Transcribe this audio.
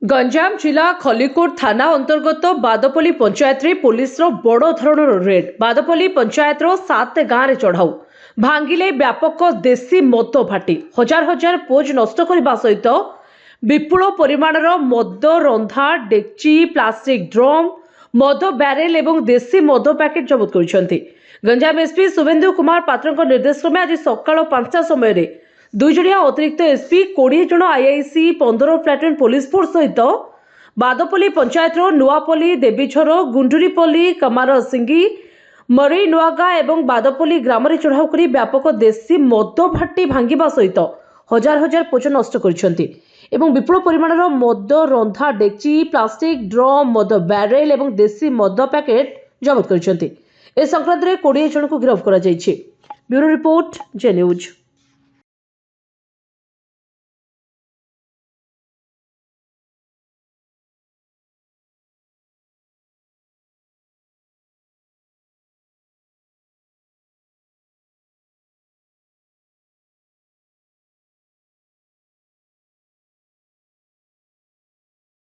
गंजाम जिला खलिकोट थाना अंतर्गत बादपल्ली पंचायत रे पुलिस रो बड़ धरणर रेड। बादपल्ली पंचायत रो 7 गाँव रे चढ़ाऊ भांगिले व्यापक देशी मद फाटी हजार हजार पोज नष्ट करने सहित विपुल परिमाणर मद रंधा डेक्ची प्लास्टिक ड्रम मद ब्यारेल एवं देशी मद पैकेट जबत कर गंजाम एसपी शुभेन्दु कुमार पात्र निर्देश क्रमे आज सकाळ 5टा समय 2 जणिया अतिरिक्त एसपी 20 जन आईआईसी 15 प्लाटून पुलिस फोर्स सहित बादपल्ली पंचायत नुआपल्ली देवीझर गुंडुरीपल्ली कमारसिंगी मरई नुआगा एवं बादपल्ली ग्राम में चढ़ाऊ कर व्यापक देशी मद भाटी भांगा सहित हजार हजार पोच नष्ट कर विपुल परिमाणर मद रंधा डेक्ची प्लास्टिक ड्रम मद ब्यारेल एवं देशी मद पैकेट जबत कर संक्रांत में 20 जन को गिरफ्त कर ब्यूरो रिपोर्ट जे न्यूज।